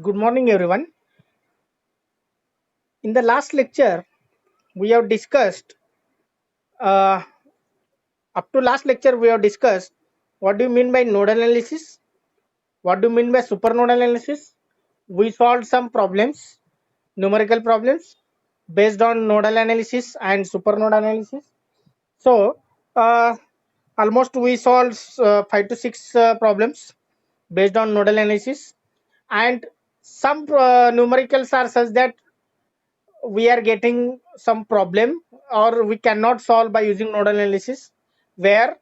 Good morning, everyone. In the last lecture, we have discussed, uh, up to last lecture, we have discussed what do you mean by nodal analysis? What do you mean by supernodal analysis? We solved some problems, numerical problems, based on nodal analysis and supernodal analysis. So, uh, almost we solved 5 to 6 problems based on nodal analysis, and some numericals are such that we are getting some problem or we cannot solve by using nodal analysis, where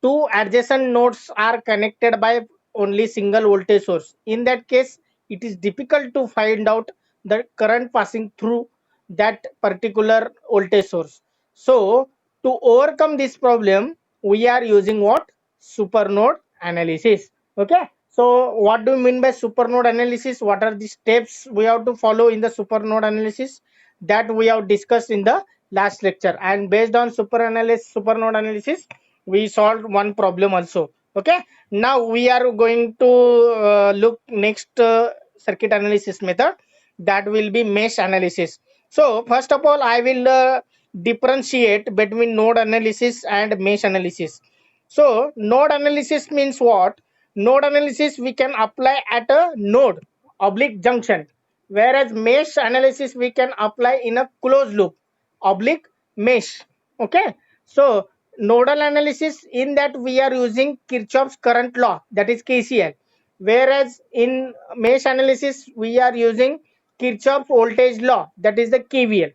two adjacent nodes are connected by only single voltage source. In that case, it is difficult to find out the current passing through that particular voltage source. So to overcome this problem, we are using what? Supernode analysis. Okay, so what do you mean by supernode analysis? What are the steps we have to follow in the supernode analysis? That we have discussed in the last lecture, and based on supernode analysis, we solved one problem also. Okay, now we are going to look next circuit analysis method, that will be mesh analysis. So first of all, I will differentiate between node analysis and mesh analysis. So node analysis means what? Node analysis we can apply at a node oblique junction, whereas mesh analysis we can apply in a closed loop oblique mesh. Okay, so nodal analysis, in that we are using Kirchhoff's current law, that is KCL, whereas in mesh analysis we are using Kirchhoff voltage law, that is the KVL.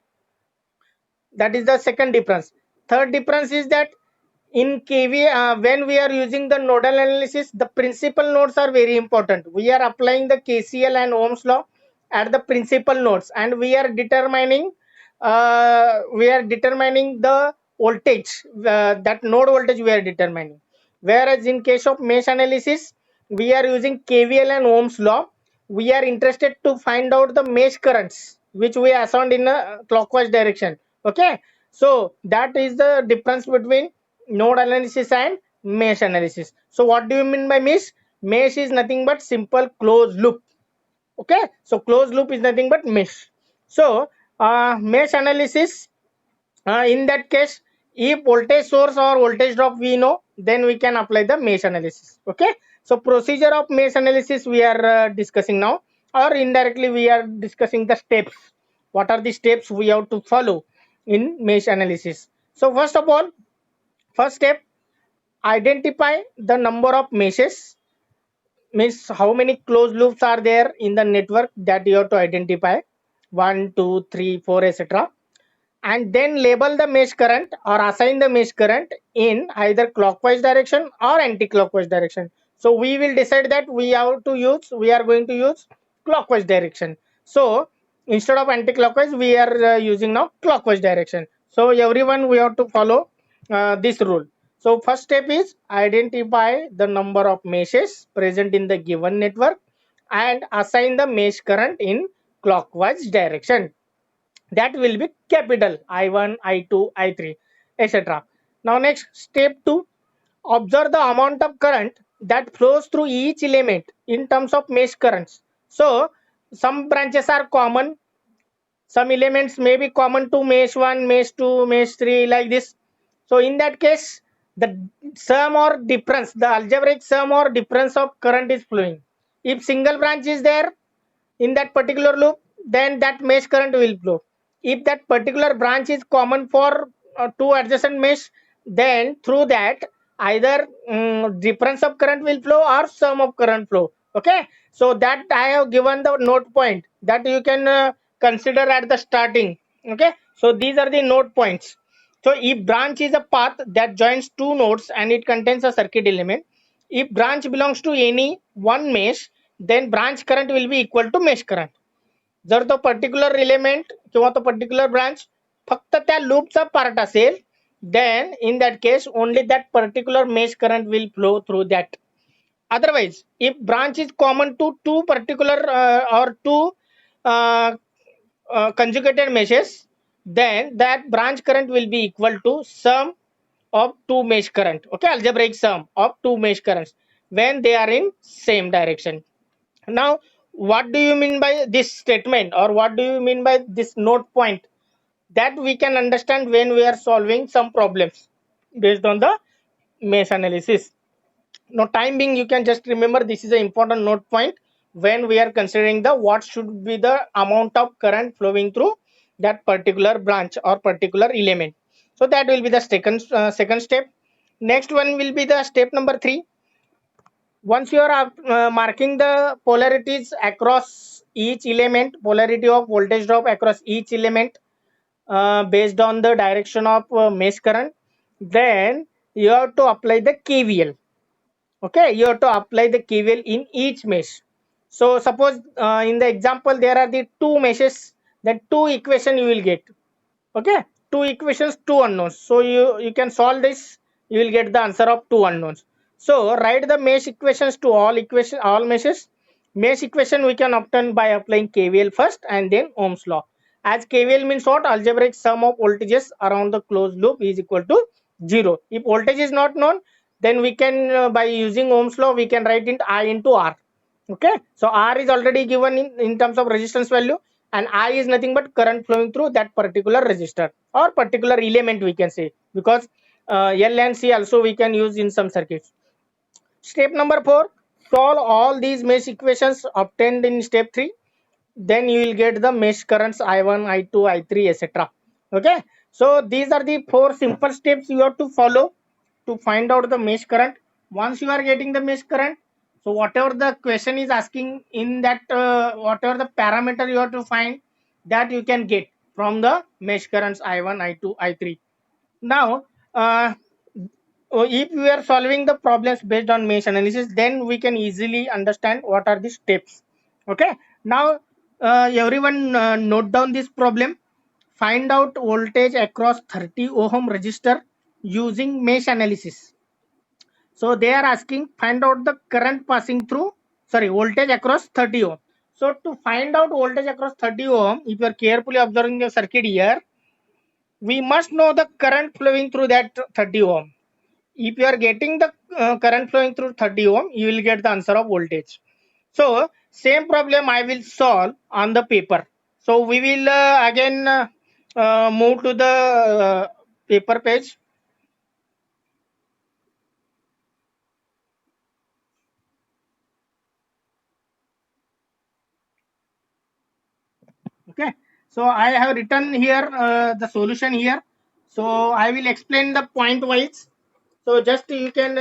That is the second difference. Third difference is that in KV, when we are using the nodal analysis, the principal nodes are very important. We are applying the KCL and Ohm's law at the principal nodes, and we are determining the voltage, that node voltage we are determining. Whereas in case of mesh analysis, we are using KVL and Ohm's law. We are interested to find out the mesh currents which we assigned in a clockwise direction. Okay, so that is the difference between node analysis and mesh analysis. So what do you mean by mesh? Mesh is nothing but simple closed loop. Okay, so closed loop is nothing but mesh. So mesh analysis, in that case, if voltage source or voltage drop we know, then we can apply the mesh analysis. Okay, so procedure of mesh analysis we are discussing now, or indirectly we are discussing the steps. What are the steps we have to follow in mesh analysis? So first of all, first step, identify the number of meshes, means how many closed loops are there in the network, that you have to identify, 1 2 3 4 etc. And then label the mesh current or assign the mesh current in either clockwise direction or anti-clockwise direction. So we will decide that we are going to use clockwise direction. So instead of anti-clockwise, we are using now clockwise direction. So everyone, we have to follow this rule. So first step is identify the number of meshes present in the given network and assign the mesh current in clockwise direction. That will be capital I1, I2, I3, etc. Now next, step 2, observe the amount of current that flows through each element in terms of mesh currents. So some branches are common, some elements may be common to mesh 1, mesh 2, mesh 3, like this. So in that case, the sum or difference, the algebraic sum or difference of current is flowing. If single branch is there in that particular loop, then that mesh current will flow. If that particular branch is common for two adjacent mesh, then through that either difference of current will flow or sum of current flow. Okay, so that I have given the note point that you can consider at the starting. Okay, so these are the note points. So if branch is a path that joins two nodes and it contains a circuit element, if branch belongs to any one mesh, then branch current will be equal to mesh current. जर तो particular element किंवा तो particular branch फक्त त्या लूपचा part असेल, then in that case only that particular mesh current will flow through that. Otherwise, if branch is common to two particular or two uh, conjugated meshes, then that branch current will be equal to sum of two mesh current. Okay, algebraic sum of two mesh currents when they are in same direction. Now what do you mean by this statement, or what do you mean by this note point? That we can understand when we are solving some problems based on the mesh analysis. Now time being, you can just remember this is an important note point when we are considering the what should be the amount of current flowing through that particular branch or particular element. So that will be the second step. Next one will be the step number 3. Once you are marking the polarities across each element, polarity of voltage drop across each element based on the direction of mesh current, then you have to apply the KVL. Okay, you have to apply the KVL in each mesh. So suppose in the example there are the two meshes, then two equation you will get. Okay, two equations, two unknowns. So you can solve this, you will get the answer of two unknowns. So write the mesh equations to all meshes. Mesh equation we can obtain by applying KVL first and then Ohm's law. As KVL means what? Algebraic sum of voltages around the closed loop is equal to 0. If voltage is not known, then we can by using Ohm's law we can write it I into R. Okay, so R is already given in terms of resistance value, and I is nothing but current flowing through that particular resistor or particular element, we can say, because L and C also we can use in some circuits. Step number 4, solve all these mesh equations obtained in step 3. Then you will get the mesh currents I1, I2, I3, etc. Okay, so these are the 4 simple steps you have to follow to find out the mesh current. Once you are getting the mesh current, so whatever the question is asking in that whatever the parameter you have to find, that you can get from the mesh currents I1, I2, I3. Now if we are solving the problems based on mesh analysis, then we can easily understand what are the steps. Okay, now everyone note down this problem. Find out voltage across 30 ohm resistor using mesh analysis. So they are asking find out the current passing through, sorry, voltage across 30 ohm. So to find out voltage across 30 ohm, if you are carefully observing the circuit here, we must know the current flowing through that 30 ohm. If you are getting the current flowing through 30 ohm, you will get the answer of voltage. So same problem I will solve on the paper. So we will again move to the paper page. Okay, so I have written here the solution here. So I will explain the point wise. So just you can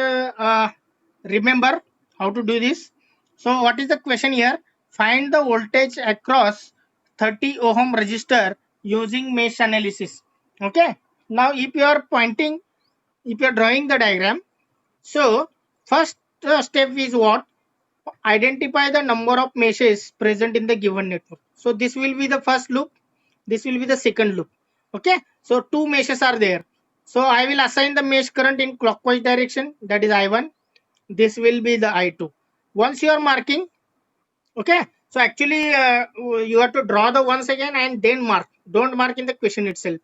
remember how to do this. So what is the question here? Find the voltage across 30 ohm resistor using mesh analysis. Okay. Now if you are pointing, if you are drawing the diagram, so first step is what? Identify the number of meshes present in the given network. So this will be the first loop. This will be the second loop. Okay. So two meshes are there. So I will assign the mesh current in clockwise direction, that is I1. This will be the I2. Once you are marking, okay. So actually you have to draw the once again and then mark. Don't mark in the question itself.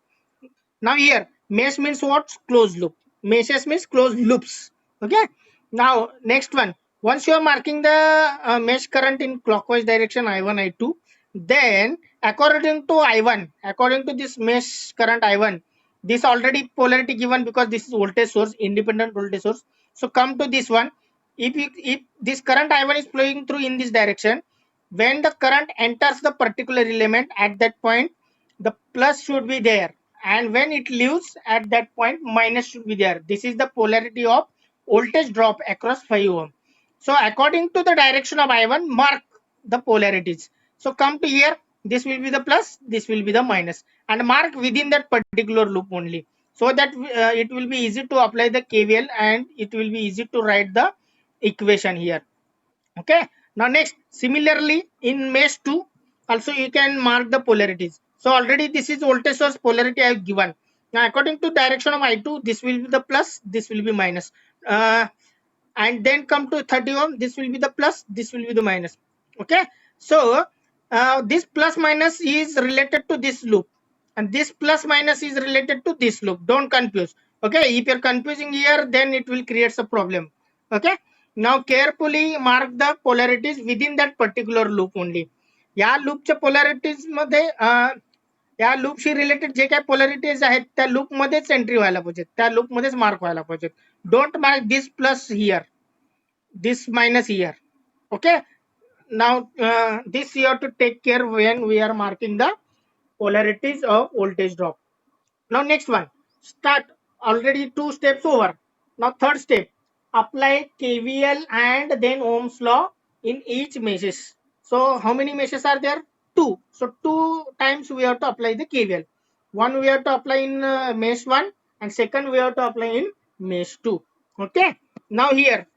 Now here mesh means what? Closed loop. Meshes means closed loops. Okay. Now next one. Once you are marking the mesh current in clockwise direction I1, I2, then according to I1, according to this mesh current I1, this already polarity given because this is voltage source, independent voltage source. So come to this one. If this current I1 is flowing through in this direction, when the current enters the particular element at that point, the plus should be there, and when it leaves at that point, minus should be there. This is the polarity of voltage drop across 5 ohm. So according to the direction of I1, mark the polarities. So come to here, this will be the plus, this will be the minus, and mark within that particular loop only, so that it will be easy to apply the KVL and it will be easy to write the equation here. Okay, now next, similarly in mesh 2 also you can mark the polarities. So already this is voltage source polarity I have given. Now according to direction of I2, this will be the plus, this will be minus, and then come to 30 ohm, this will be the plus, this will be the minus. Okay, so this plus minus is related to this loop, and this plus minus is related to this loop. Don't confuse. Okay, if you're confusing here, then it will create a problem. Okay, Now carefully mark the polarities within that particular loop only. या लूपच्या polarities मध्ये या लूपशी related जे काही polarities आहेत त्या loop मध्येच entry व्हायला पाहिजे, त्या लूप मध्येच मार्क व्हायला पाहिजे. Don't mark this plus here, this minus here. Okay, now this you have to take care when we are marking the polarities of voltage drop. Now next one, start. Already 2 steps over. Now third step, apply KVL and then Ohm's law in each meshes. So how many meshes are there? 2. So 2 times we have to apply the KVL. One we have to apply in mesh 1 and second we have to apply in mesh 2. Okay, now here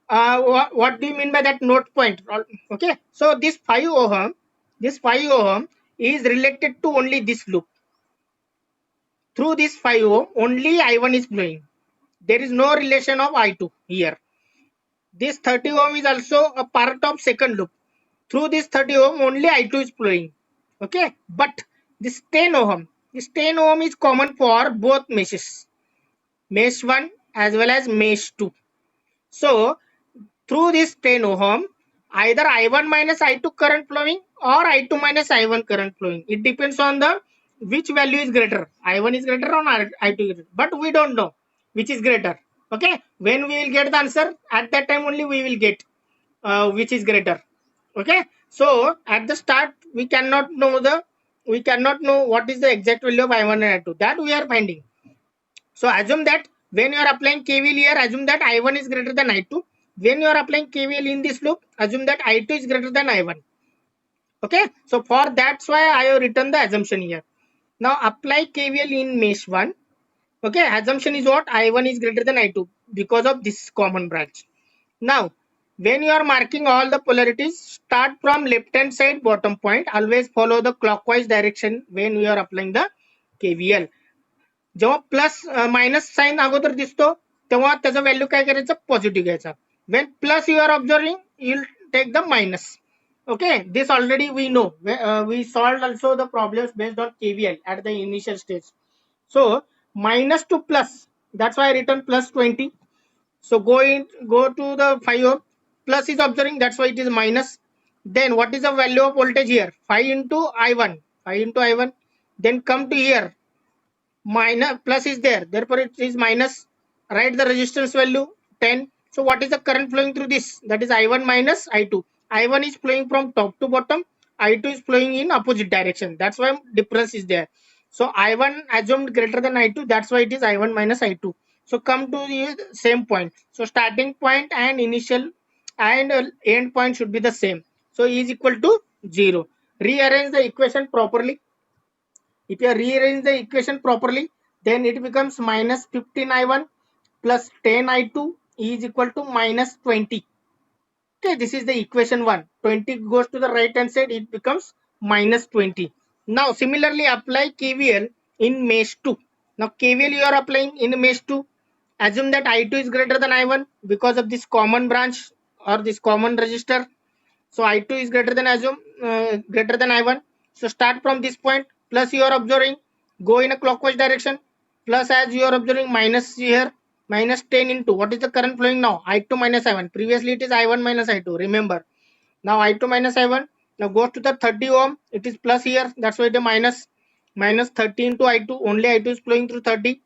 what do you mean by that node point? Okay, so this 5 ohm is related to only this loop. Through this 5 ohm only I1 is flowing, there is no relation of I2 here. This 30 ohm is also a part of second loop. Through this 30 ohm only I2 is flowing. Okay, but this 10 ohm is common for both meshes, mesh 1 as well as mesh 2. So through this 10 ohm, either I1 minus I2 current flowing or I2 minus I1 current flowing. It depends on the which value is greater. I1 is greater or I2 is greater. But we don't know which is greater. Okay, when we will get the answer, at that time only we will get which is greater. Okay, so at the start we cannot know what is the exact value of I1 and I2. That we are finding. So assume that when you are applying KVL here, assume that I1 is greater than I2. When you are applying KVL in this loop, assume that I2 is greater than I1. Okay, so for that's why I have written the assumption here. Now apply KVL in mesh 1. Okay, assumption is what? I1 is greater than I2 because of this common branch. Now when you are marking all the polarities, start from left hand side bottom point. Always follow the clockwise direction when you are applying the KVL. जेव्हा plus minus sign अगोदर दिसतो तेव्हा त्याचा value काय करायचं, positive घ्यायचा. When plus you are observing you take the minus. Okay, this already we know. We solved also the problems based on KVL at the initial stage. So minus to plus, that's why I written plus 20. So go to the 5 ohm, plus is observing, that's why it is minus. Then what is the value of voltage here? 5 into I1, 5 into I1. Then come to here, minus plus is there, therefore it is minus. Write the resistance value 10. So what is the current flowing through this? That is I1 minus I2. I1 is flowing from top to bottom, I2 is flowing in opposite direction, that's why difference is there. So I1 assumed greater than I2, that's why it is I1 minus I2. So come to the same point. So starting point and initial and end point should be the same. So E is equal to 0. Rearrange the equation properly. If you rearrange the equation properly, then it becomes minus 15 I1 plus 10 I2 is equal to minus 20. Okay, this is the equation 1. 20 goes to the right hand side, it becomes minus 20. Now similarly apply KVL in mesh 2. Now KVL you are applying in mesh 2. Assume that I2 is greater than I1 because of this common branch or this common resistor. So I2 is greater than greater than I1. So start from this point, plus you are observing, go in a clockwise direction, plus as you are observing minus here, minus 10 into what is the current flowing now? I2 minus I1. Previously it is I1 minus I2. Remember. Now I2 minus I1. Now goes to the 30 ohm. It is plus here. That's why it is minus. Minus 30 into I2. Only I2 is flowing through 30.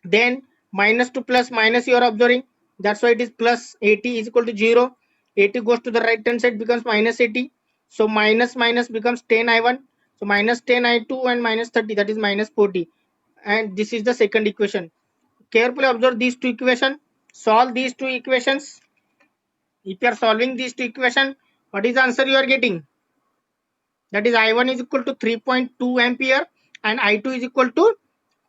Then minus to plus minus you are observing, that's why it is plus. 80 is equal to 0. 80 goes to the right hand side, becomes minus 80. So minus minus becomes 10 I1. So minus 10 I2 and minus 30, that is minus 40. And this is the second equation. Carefully observe these two equations. Solve these two equations. If you are solving these two equations, what is the answer you are getting? That is I1 is equal to 3.2 ampere and I2 is equal to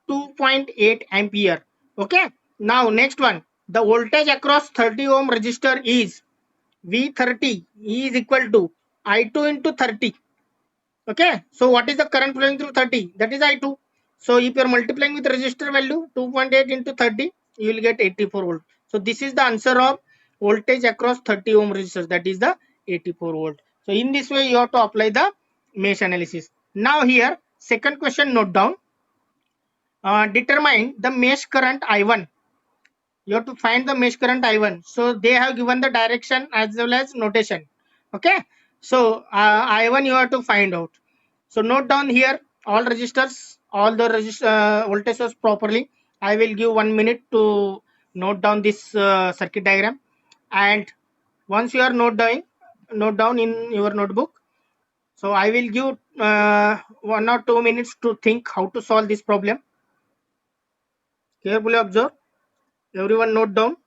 2.8 ampere. Okay, now next one, the voltage across 30 ohm resistor is V30 is equal to I2 into 30. Okay, so what is the current flowing through 30? That is I2. So if you are multiplying with resistor value 2.8 into 30, you will get 84 volt. So this is the answer of voltage across 30 ohm resistors, that is the 84 volt. So in this way you have to apply the mesh analysis. Now here second question, note down. Determine the mesh current I1 You have to find the mesh current I1. So they have given the direction as well as notation. Okay. So I1 you have to find out. So note down here all registers, all the voltages properly. I will give 1 minute to note down this circuit diagram. And once you are note down in your notebook. So I will give 1 or 2 minutes to think how to solve this problem. Carefully observe. Everyone note down.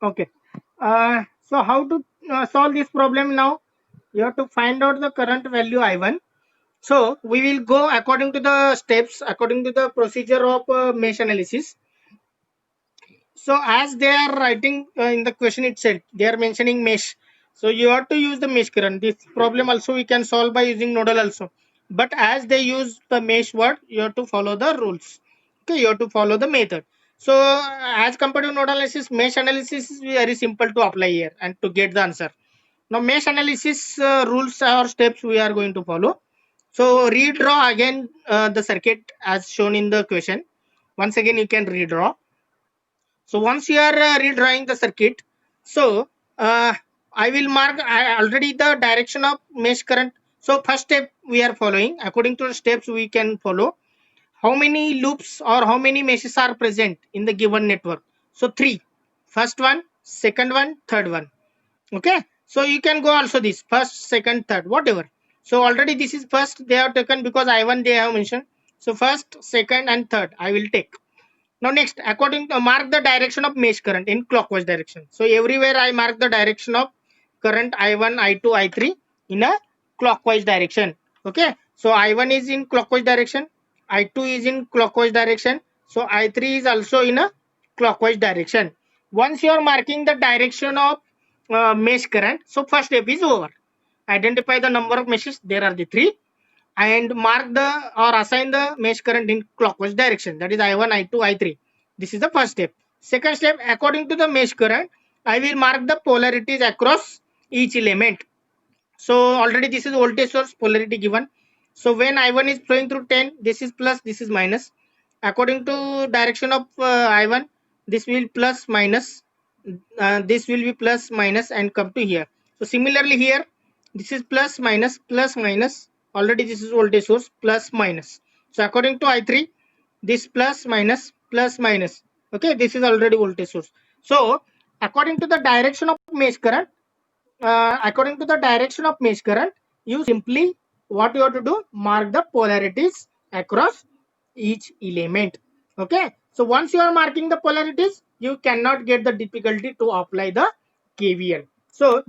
Okay. So how to solve this problem now? You have to find out the current value I1. So we will go according to the steps, according to the procedure of mesh analysis. So as they are writing in the question itself, they are mentioning mesh. So you have to use the mesh current. This problem also we can solve by using nodal also. But as they use the mesh word, you have to follow the rules. Okay, you have to follow the method. So as compared to nodal analysis, mesh analysis is very simple to apply here and to get the answer. Now mesh analysis rules or steps we are going to follow. So redraw again the circuit as shown in the question. Once again you can redraw. So once you are redrawing the circuit, so I will mark already the direction of mesh current. So first step we are following. According to the steps we can follow. How many loops or how many meshes are present in the given network? So three. First one, second one, third one. Okay. So you can go also this first, second, third, whatever. So already this is first they have taken because I1 they have mentioned. So first, second, and third I will take. Now next, according to mark the direction of mesh current in clockwise direction. So everywhere I mark the direction of current I1, I2, I3 in a clockwise direction. Okay. So I1 is in clockwise direction, I2 is in clockwise direction. So I3 is also in a clockwise direction. Once you are marking the direction of mesh current, so first step is over. Identify the number of meshes. There are the three and mark the or assign the mesh current in clockwise direction, that is I1, I2, I3. This is the first step. Second step, according to the mesh current I will mark the polarities across each element. So already this is voltage source polarity given. So when I1 is flowing through 10, this is plus, this is minus. According to direction of I1, this will plus minus, this will be plus minus and come to here. So similarly here, this is plus minus plus minus. Already this is voltage source plus minus. So according to I3, this plus minus. Okay, this is already voltage source. So according to the direction of mesh current, according to the direction of mesh current, you simply what you have to do, mark the polarities across each element. Okay. So once you are marking the polarities, you cannot get the difficulty to apply the KVL. So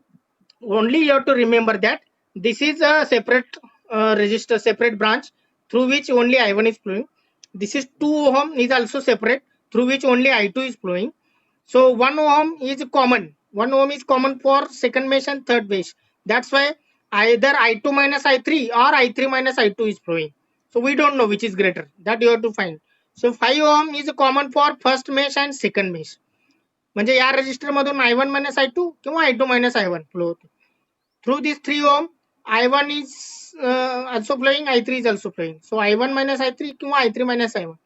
only you have to remember that this is a separate resistor, separate branch through which only I1 is flowing. This is 2 ohm is also separate through which only I2 is flowing. So 1 ohm is common. 1 ohm is common for second mesh and third mesh. That's why either I2 minus I3 or I3 minus I2 is flowing. So we don't know which is greater. That you have to find. So 5 ohm is common for first mesh and second mesh. म्हणजे या resistor मधून I1 minus I2 किंवा I2 minus I1 flow होतो. Through this 3 ohm, I1 is also flowing, I3 is also flowing. So I1 minus I3 किंवा I3 minus I1.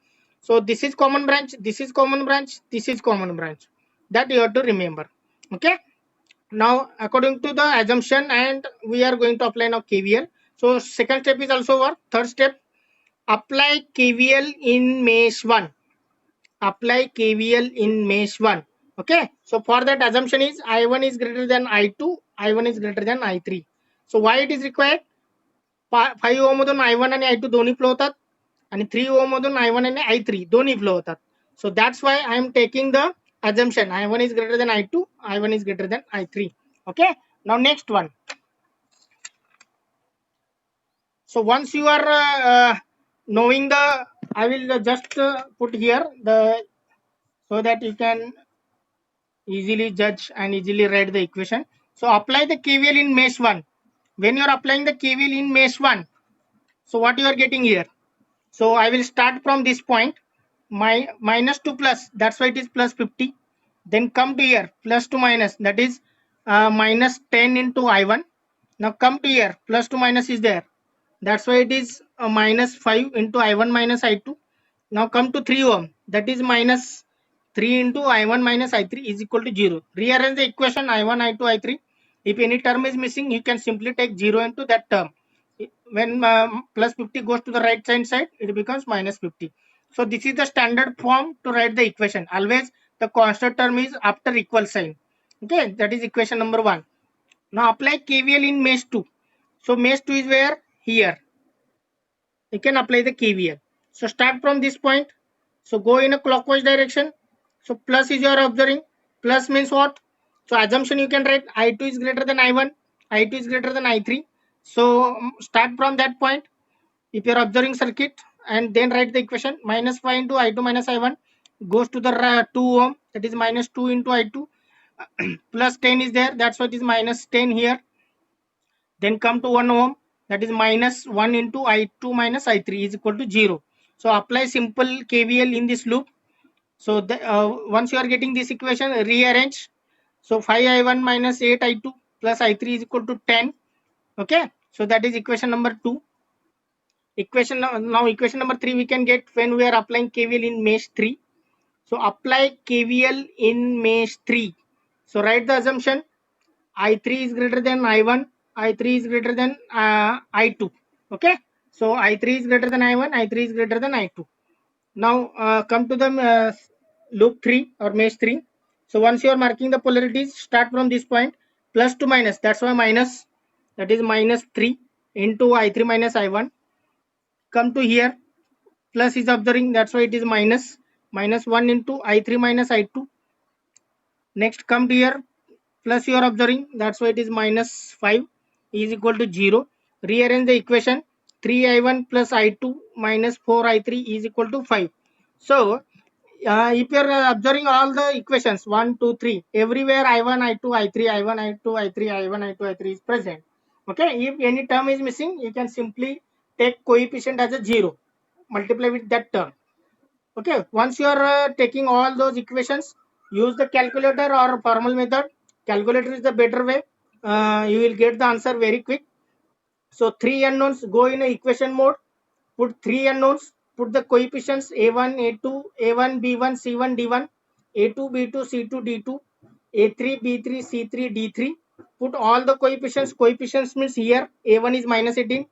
So this is common branch, this is common branch, this is common branch. That you have to remember. Okay. Now according to the assumption, and we are going to apply now KVL. So second step is also over. Third step, apply KVL in mesh 1. Apply KVL in mesh 1. Okay. So for that assumption is I1 is greater than I2, I1 is greater than I3. So why it is required? 5 ओम मधून I1 आणि I2 दोन्ही flow होतात आणि 3 ओम मधून I1 आणि I3 दोन्ही flow होतात. So that's why I am taking the assumption I1 is greater than I2, I1 is greater than I3. Okay. Now next one. So once you are knowing the, I will just put here the, so that you can easily judge and easily write the equation. So apply the KVL in mesh 1. When you are applying the KVL in mesh 1, so what you are getting here? So I will start from this point. My minus to plus, that's why it is plus 50. Then come to here, plus to minus, that is minus 10 into I1. Now come to here, plus to minus is there. That's why it is minus 5 into I1 minus I2. Now come to 3 ohm, that is minus 3 into I1 minus I3 is equal to 0. Rearrange the equation I1, I2, I3. If any term is missing, you can simply take 0 into that term. When plus 50 goes to the right hand side, it becomes minus 50. So this is the standard form to write the equation. Always the constant term is after equal sign. Okay, that is equation number 1. Now apply KVL in mesh 2. So mesh 2 is where? Here. You can apply the KVL. So start from this point. So go in a clockwise direction. So plus is your observing. Plus means what? So assumption you can write I2 is greater than I1. I2 is greater than I3. So start from that point. If you are observing circuit and then write the equation minus 5 into I2 minus I1 goes to the 2 ohm, that is minus 2 into I2 plus 10 is there, that's why it is minus 10 here. Then come to 1 ohm, that is minus 1 into I2 minus I3 is equal to 0. So apply simple KVL in this loop. So once you are getting this equation, rearrange. So 5I1 minus 8I2 plus I3 is equal to 10. Okay, so that is equation number 2. Equation now equation number 3 we can get when we are applying KVL in mesh 3. So apply KVL in mesh 3. So write the assumption I3 is greater than I1, I3 is greater than I2. Okay, so I3 is greater than I1, I3 is greater than I2. Now come to the loop 3 or mesh 3. So once you are marking the polarities, start from this point, plus to minus, that's why minus, that is minus 3 into I3 minus I1. Come to here, plus is observing, that's why it is minus 1 into I3 minus I2. Next come to here, plus you are observing, that's why it is minus 5 is equal to 0. Rearrange the equation, 3I1 plus I2 minus 4I3 is equal to 5. So if you are observing all the equations 1, 2, 3, everywhere I1, I2, I3, I1, I2, I3, I1, I2, I3 is present. Okay, if any term is missing, you can simply take coefficient as a 0, multiply with that term. Okay, once you are taking all those equations, use the calculator or formal method. Calculator is the better way. You will get the answer very quick. So three unknowns, go in a equation mode. Put three unknowns. Put the coefficients A1, A2, A1, B1, C1, D1, A2, B2, C2, D2, A3, B3, C3, D3. Put all the coefficients. Coefficients means here A1 is minus 18,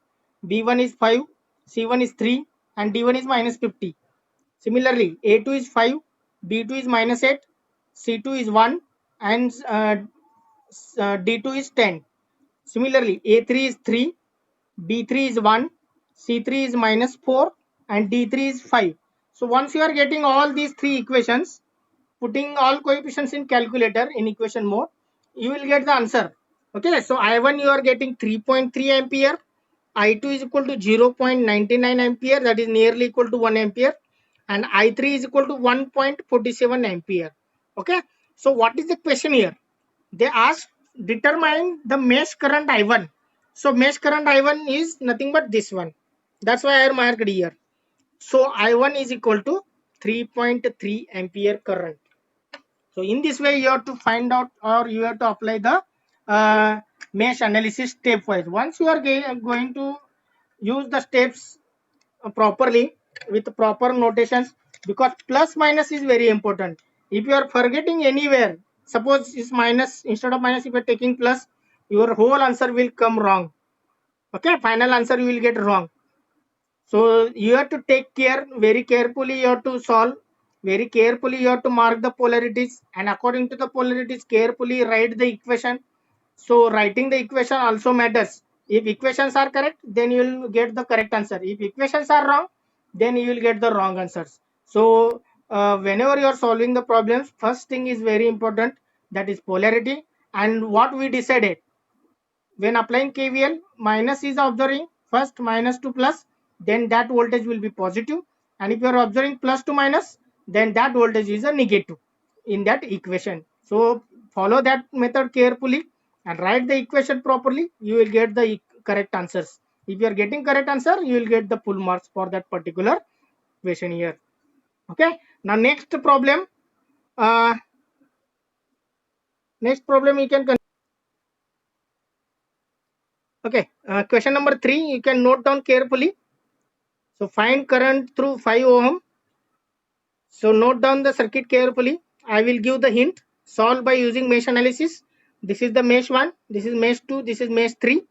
B1 is 5, C1 is 3, and D1 is minus 50. Similarly, A2 is 5, B2 is minus 8, C2 is 1, and D2 is 10. Similarly, A3 is 3, B3 is 1, C3 is minus 4, and D3 is 5. So once you are getting all these three equations, putting all coefficients in calculator in equation mode, you will get the answer. Okay, so I1 you are getting 3.3 ampere, I2 is equal to 0.99 ampere, that is nearly equal to 1 ampere, and I3 is equal to 1.47 ampere. Okay, so what is the question here? They asked determine the mesh current I1. So mesh current I1 is nothing but this one. That's why I marked here. So I1 is equal to 3.3 ampere current. So in this way, you have to find out or you have to apply the mesh analysis stepwise. Once you are going to use the steps properly with proper notations, because plus minus is very important. If you are forgetting anywhere, suppose is minus, instead of minus if you are taking plus, your whole answer will come wrong. Okay, final answer you will get wrong. So you have to take care very carefully. You have to solve very carefully. You have to mark the polarities, and according to the polarities, carefully write the equation. So writing the equation also matters. If equations are correct, then you will get the correct answer. If equations are wrong, then you will get the wrong answers. So whenever you are solving the problems, first thing is very important, that is polarity. And what we decided when applying KVL, minus is observing first minus to plus, then that voltage will be positive. And if you are observing plus to minus, then that voltage is a negative in that equation. So follow that method carefully and write the equation properly. You will get the correct answers. If you are getting correct answer, you will get the full marks for that particular question here. Okay. Now next problem. Uh, Next problem you can. Okay. Question number 3. You can note down carefully. So find current through 5 ohm. So note down the circuit carefully. I will give the hint. Solve by using mesh analysis. This is the mesh 1. This is mesh 2. This is mesh 3.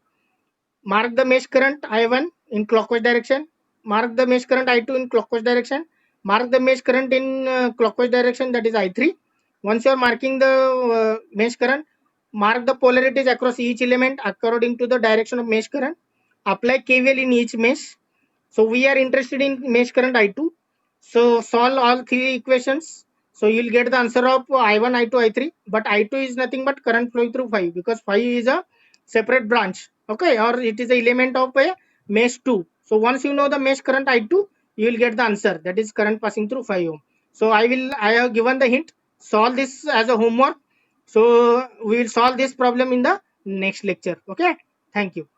Mark the mesh current I1 in clockwise direction. Mark the mesh current I2 in clockwise direction. Mark the mesh current in clockwise direction, that is I3. Once you are marking the mesh current, mark the polarities across each element according to the direction of mesh current. Apply KVL in each mesh. So we are interested in mesh current I2. So solve all three equations. So you will get the answer of I1, I2, I3. But I2 is nothing but current flowing through 5 because 5 is a separate branch. Okay, or it is the element of a mesh 2. So once you know the mesh current I2, you will get the answer, that is current passing through 5 ohm. So I have given the hint. Solve this as a homework. So we will solve this problem in the next lecture. Okay, thank you.